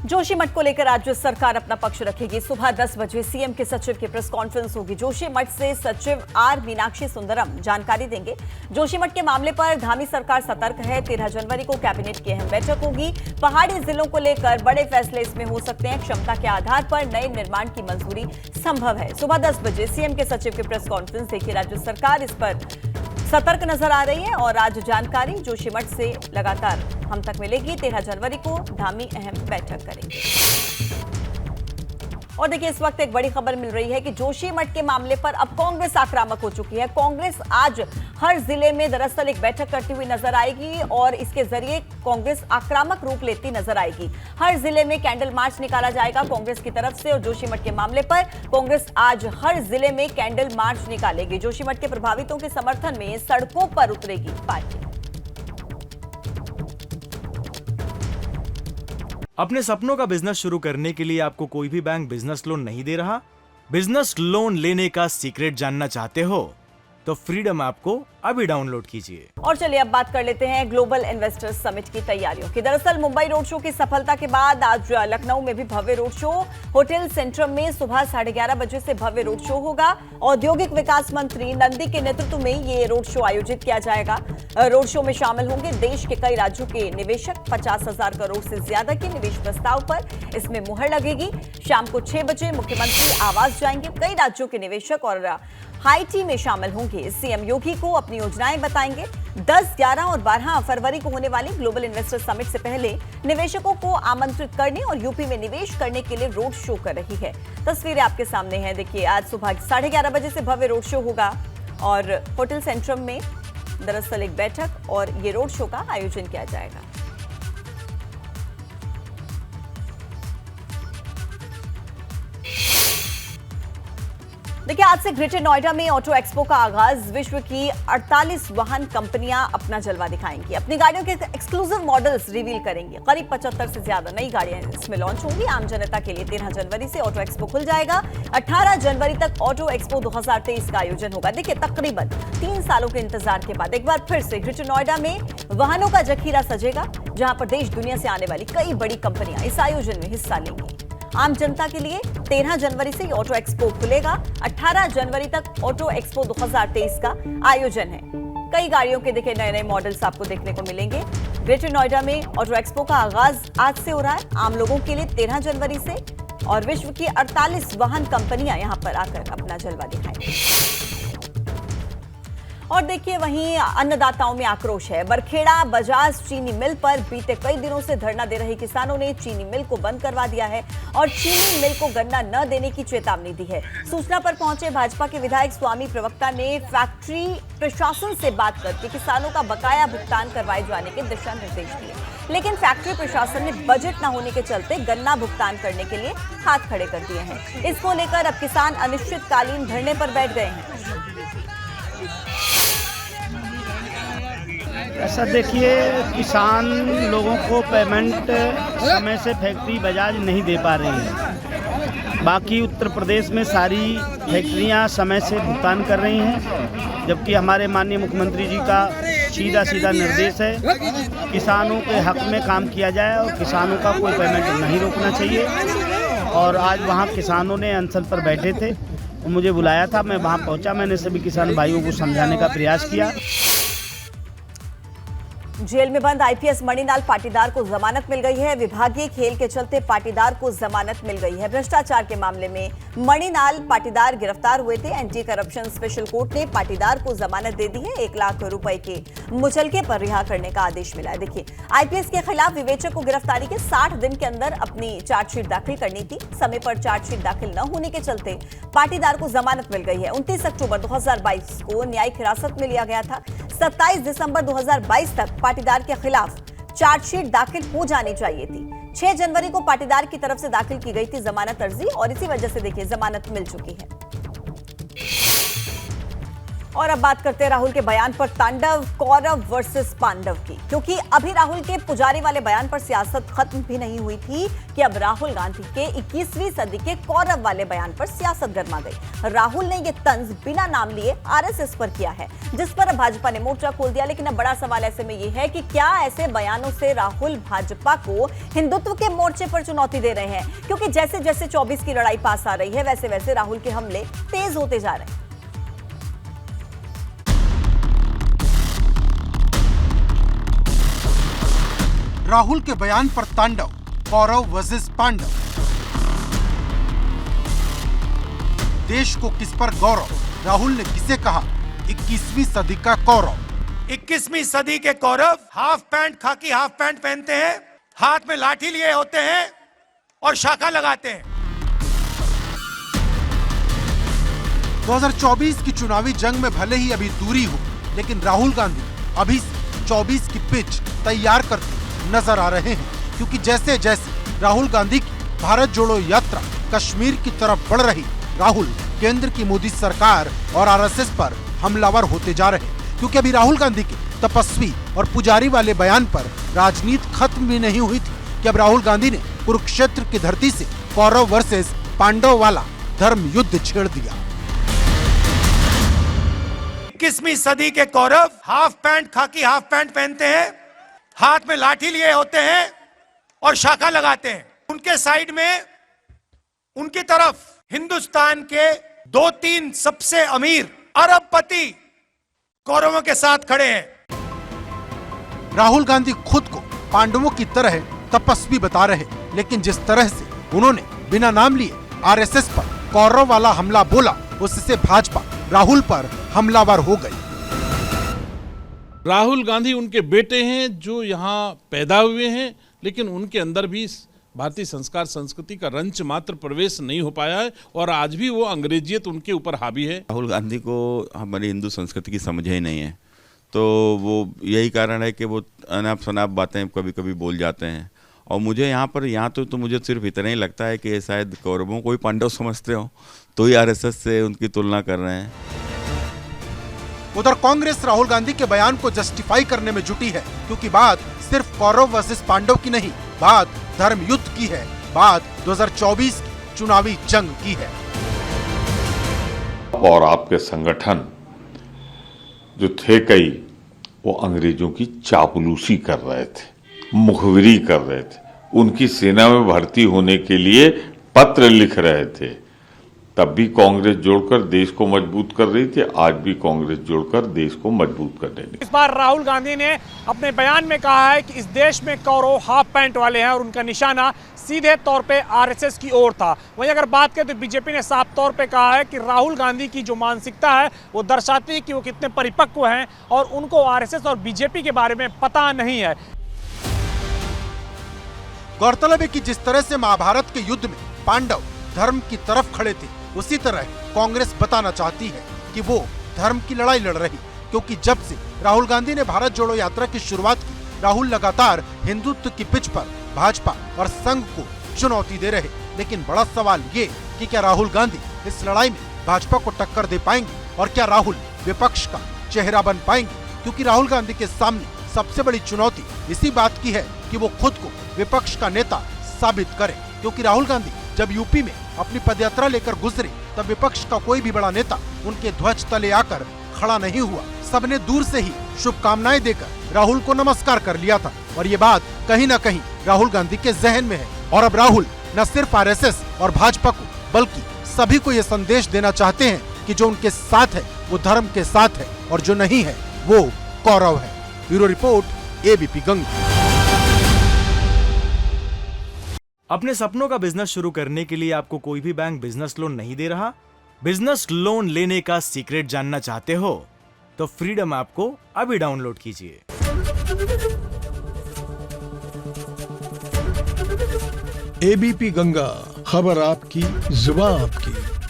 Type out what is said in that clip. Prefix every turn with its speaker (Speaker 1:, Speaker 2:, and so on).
Speaker 1: जोशीमठ को लेकर राज्य सरकार अपना पक्ष रखेगी। सुबह 10 बजे सीएम के सचिव की प्रेस कॉन्फ्रेंस होगी। जोशीमठ से सचिव आर मीनाक्षी सुंदरम जानकारी देंगे। जोशीमठ के मामले पर धामी सरकार सतर्क है। 13 जनवरी को कैबिनेट की अहम बैठक होगी। पहाड़ी जिलों को लेकर बड़े फैसले इसमें हो सकते हैं। क्षमता के आधार पर नए निर्माण की मंजूरी संभव है। सुबह 10 बजे सीएम के सचिव की प्रेस कॉन्फ्रेंस देखिए। राज्य सरकार इस पर सतर्क नजर आ रही है और आज जानकारी जोशीमठ से लगातार हम तक मिलेगी। 13 जनवरी को धामी अहम बैठक करेंगे। और देखिए, इस वक्त एक बड़ी खबर मिल रही है कि जोशीमठ के मामले पर अब कांग्रेस आक्रामक हो चुकी है। कांग्रेस आज हर जिले में दरअसल एक बैठक करती हुई नजर आएगी और इसके जरिए कांग्रेस आक्रामक रूप लेती नजर आएगी। हर जिले में कैंडल मार्च निकाला जाएगा कांग्रेस की तरफ से और जोशीमठ के मामले पर कांग्रेस आज हर जिले में कैंडल मार्च निकालेगी। जोशीमठ के प्रभावितों के समर्थन में सड़कों पर उतरेगी पार्टी।
Speaker 2: अपने सपनों का बिजनेस शुरू करने के लिए आपको कोई भी बैंक बिजनेस लोन नहीं दे रहा? बिजनेस लोन लेने का सीक्रेट जानना चाहते हो तो फ्रीडम ऐप को अभी डाउनलोड कीजिए। और
Speaker 1: चलिए अब बात कर लेते हैं ग्लोबल इन्वेस्टर्स समिट की तैयारियों की। दरअसल मुंबई रोड शो की सफलता के बाद आज लखनऊ में भी भव्य रोड शो। होटल सेंट्रम में सुबह 11:30 बजे से भव्य रोड शो होगा। औद्योगिक विकास मंत्री नंदी के नेतृत्व में ये रोड शो आयोजित किया जाएगा। रोड शो में शामिल होंगे देश के कई राज्यों के निवेशक। 50,000 करोड़ से ज्यादा के निवेश प्रस्ताव पर इसमें मुहर लगेगी। शाम को 6 बजे मुख्यमंत्री आवास जाएंगे। कई राज्यों के निवेशक और हाई टी में शामिल होंगे। सीएम योगी को अपनी योजनाएं बताएंगे। 10, 11 और 12 फरवरी को होने वाली ग्लोबल इन्वेस्टर समिट से पहले निवेशकों को आमंत्रित करने और यूपी में निवेश करने के लिए रोड शो कर रही है। तस्वीरें आपके सामने हैं। देखिए, आज सुबह 11:30 बजे से भव्य रोड शो होगा और होटल सेंट्रम में दरअसल एक बैठक और ये रोड शो का आयोजन किया जाएगा। देखिए, आज से ग्रेटर नोएडा में ऑटो एक्सपो का आगाज। विश्व की 48 वाहन कंपनियां अपना जलवा दिखाएंगी। अपनी गाड़ियों के एक्सक्लूसिव मॉडल्स रिवील करेंगी। करीब 75 से ज्यादा नई गाड़ियां इसमें लॉन्च होंगी आम जनता के लिए। 13 जनवरी से ऑटो एक्सपो खुल जाएगा। 18 जनवरी तक ऑटो एक्सपो 2023 का आयोजन होगा। देखिए, तकरीबन 3 सालों के इंतजार के बाद एक बार फिर से ग्रेटर नोएडा में वाहनों का जखीरा सजेगा, जहां पर देश दुनिया से आने वाली कई बड़ी कंपनियां इस आयोजन में हिस्सा लेंगी। आम जनता के लिए 13 जनवरी से ऑटो एक्सपो खुलेगा। 18 जनवरी तक ऑटो एक्सपो 2023 का आयोजन है। कई गाड़ियों के देखिए नए मॉडल्स आपको देखने को मिलेंगे। ग्रेटर नोएडा में ऑटो एक्सपो का आगाज आज से हो रहा है आम लोगों के लिए 13 जनवरी से और विश्व की 48 वाहन कंपनियां यहां पर आकर अपना जलवा दिखाएंगी। और देखिए, वहीं अन्नदाताओं में आक्रोश है। बरखेड़ा बजाज चीनी मिल पर बीते कई दिनों से धरना दे रहे किसानों ने चीनी मिल को बंद करवा दिया है और चीनी मिल को गन्ना न देने की चेतावनी दी है। सूचना पर पहुंचे भाजपा के विधायक स्वामी प्रवक्ता ने फैक्ट्री प्रशासन से बात करके किसानों का बकाया भुगतान करवाए जाने के दिशा निर्देश दिए, लेकिन फैक्ट्री प्रशासन ने बजट न होने के चलते गन्ना भुगतान करने के लिए हाथ खड़े कर दिए हैं। इसको लेकर अब किसान अनिश्चितकालीन धरने पर बैठ गए हैं।
Speaker 3: ऐसा देखिए, किसान लोगों को पेमेंट समय से फैक्ट्री बजाज नहीं दे पा रही है। बाकी उत्तर प्रदेश में सारी फैक्ट्रियां समय से भुगतान कर रही हैं, जबकि हमारे माननीय मुख्यमंत्री जी का सीधा निर्देश है किसानों के हक में काम किया जाए और किसानों का कोई पेमेंट नहीं रोकना चाहिए। और आज वहाँ किसानों ने अनशन पर बैठे थे, मुझे बुलाया था, मैं वहाँ पहुँचा। मैंने सभी किसान भाइयों को समझाने का प्रयास किया।
Speaker 1: जेल में बंद आईपीएस मणिलाल पाटीदार को जमानत मिल गई है। विभागीय खेल के चलते पाटीदार को जमानत मिल गई है। भ्रष्टाचार के मामले में मणिलाल पाटीदार गिरफ्तार हुए थे। एंटी करप्शन स्पेशल कोर्ट ने पाटीदार को जमानत दे दी है। 1 लाख रुपए के मुचलके पर रिहा करने का आदेश मिला है। देखिए, आईपीएस के खिलाफ विवेचक को गिरफ्तारी के 60 दिन के अंदर अपनी चार्जशीट दाखिल करनी थी। समय पर चार्जशीट दाखिल न होने के चलते पाटीदार को जमानत मिल गई है। 29 अक्टूबर 2022 को न्यायिक हिरासत में लिया गया था। 27 दिसंबर 2022 तक पाटीदार के खिलाफ चार्जशीट दाखिल हो जानी चाहिए थी। 6 जनवरी को पाटीदार की तरफ से दाखिल की गई थी जमानत अर्जी और इसी वजह से देखिए जमानत मिल चुकी है। और अब बात करते हैं राहुल के बयान पर तांडव कौरव वर्सेस पांडव की, क्योंकि अभी राहुल के पुजारी वाले बयान पर सियासत खत्म भी नहीं हुई थी कि अब राहुल गांधी के 21वीं सदी के कौरव वाले बयान पर सियासत गर्मा गई। राहुल ने ये तंज बिना नाम लिए आरएसएस पर किया है, जिस पर अब भाजपा ने मोर्चा खोल दिया। लेकिन अब बड़ा सवाल ऐसे में ये है कि क्या ऐसे बयानों से राहुल भाजपा को हिंदुत्व के मोर्चे पर चुनौती दे रहे हैं, क्योंकि जैसे जैसे 24 की लड़ाई पास आ रही है वैसे वैसे राहुल के हमले तेज होते जा रहे हैं।
Speaker 4: राहुल के बयान पर तांडव, कौरव वर्सेस पांडव। देश को किस पर गौरव, राहुल ने किसे कहा 21वीं सदी का कौरव।
Speaker 5: 21वीं सदी के कौरव हाफ पैंट खाकी हाफ पैंट पहनते हैं, हाथ में लाठी लिए होते हैं और शाखा लगाते हैं।
Speaker 4: 2024 की चुनावी जंग में भले ही अभी दूरी हो, लेकिन राहुल गांधी अभी से 24 की पिच तैयार करते नजर आ रहे हैं, क्योंकि जैसे जैसे राहुल गांधी की भारत जोड़ो यात्रा कश्मीर की तरफ बढ़ रही, राहुल केंद्र की मोदी सरकार और आरएसएस पर हमलावर होते जा रहे हैं। क्योंकि अभी राहुल गांधी के तपस्वी और पुजारी वाले बयान पर राजनीति खत्म भी नहीं हुई थी कि अब राहुल गांधी ने कुरुक्षेत्र की धरती से कौरव वर्सेस पांडव वाला धर्म युद्ध छेड़ दिया।
Speaker 5: 21वीं सदी के कौरव हाफ पैंट खाकी हाफ पैंट पहनते हैं, हाथ में लाठी लिए होते हैं और शाखा लगाते हैं। उनके साइड में उनकी तरफ हिंदुस्तान के 2-3 सबसे अमीर अरबपति कौरवों के साथ खड़े हैं।
Speaker 4: राहुल गांधी खुद को पांडवों की तरह तपस्वी बता रहे, लेकिन जिस तरह से उन्होंने बिना नाम लिए आरएसएस पर कौरव वाला हमला बोला, उससे भाजपा राहुल पर हमलावर हो गई।
Speaker 6: राहुल गांधी उनके बेटे हैं जो यहाँ पैदा हुए हैं, लेकिन उनके अंदर भी भारतीय संस्कार संस्कृति का रंच मात्र प्रवेश नहीं हो पाया है और आज भी वो अंग्रेजियत उनके ऊपर हावी है।
Speaker 7: राहुल गांधी को हमारी हिंदू संस्कृति की समझ ही नहीं है, तो वो यही कारण है कि वो अनाप शनाप बातें कभी कभी बोल जाते हैं। और मुझे यहाँ तो मुझे सिर्फ इतना ही लगता है कि शायद कौरवों को ही पांडव समझते हो, तो ही आरएसएस से उनकी तुलना कर रहे हैं।
Speaker 4: उधर कांग्रेस राहुल गांधी के बयान को जस्टिफाई करने में जुटी है, क्योंकि बात सिर्फ कौरव वर्सेस पांडव की नहीं, बात धर्म युद्ध की है, बात 2024 की चुनावी जंग की है।
Speaker 8: और आपके संगठन जो थे कई, वो अंग्रेजों की चापलूसी कर रहे थे, मुखबिरी कर रहे थे, उनकी सेना में भर्ती होने के लिए पत्र लिख रहे थे। तब भी कांग्रेस जोड़कर देश को मजबूत कर रही थी, आज भी कांग्रेस जोड़कर देश को मजबूत कर रही है।
Speaker 9: इस बार राहुल गांधी ने अपने बयान में कहा है कि इस देश में कौरव हाफ पैंट वाले हैं और उनका निशाना सीधे तौर पे आरएसएस की ओर था। वहीं अगर बात करें तो बीजेपी ने साफ तौर पे कहा है कि राहुल गांधी की जो मानसिकता है वो दर्शाती है कि वो कितने परिपक्व हैं और उनको आरएसएस और बीजेपी के बारे में पता नहीं है।
Speaker 4: गौरतलब है कि जिस तरह से महाभारत के युद्ध में पांडव धर्म की तरफ खड़े थे, उसी तरह कांग्रेस बताना चाहती है कि वो धर्म की लड़ाई लड़ रही, क्योंकि जब से राहुल गांधी ने भारत जोड़ो यात्रा की शुरुआत की, राहुल लगातार हिंदुत्व की पिच पर भाजपा और संघ को चुनौती दे रहे। लेकिन बड़ा सवाल ये कि क्या राहुल गांधी इस लड़ाई में भाजपा को टक्कर दे पाएंगे और क्या राहुल विपक्ष का चेहरा बन पाएंगे, क्योंकि राहुल गांधी के सामने सबसे बड़ी चुनौती इसी बात की है कि वो खुद को विपक्ष का नेता साबित करे। क्योंकि राहुल गांधी जब यूपी में अपनी पदयात्रा लेकर गुजरे, तब विपक्ष का कोई भी बड़ा नेता उनके ध्वज तले आकर खड़ा नहीं हुआ। सबने दूर से ही शुभकामनाएं देकर राहुल को नमस्कार कर लिया था, और ये बात कहीं न कहीं राहुल गांधी के जहन में है। और अब राहुल न सिर्फ आरएसएस और भाजपा को, बल्कि सभी को ये संदेश देना चाहते हैं कि जो उनके साथ है वो धर्म के साथ है और जो नहीं है वो कौरव है। Bureau report, ABP Ganga.
Speaker 2: अपने सपनों का बिजनेस शुरू करने के लिए आपको कोई भी बैंक बिजनेस लोन नहीं दे रहा? बिजनेस लोन लेने का सीक्रेट जानना चाहते हो तो फ्रीडम ऐप को अभी डाउनलोड कीजिए।
Speaker 10: एबीपी गंगा, खबर आपकी, जुबान आपकी।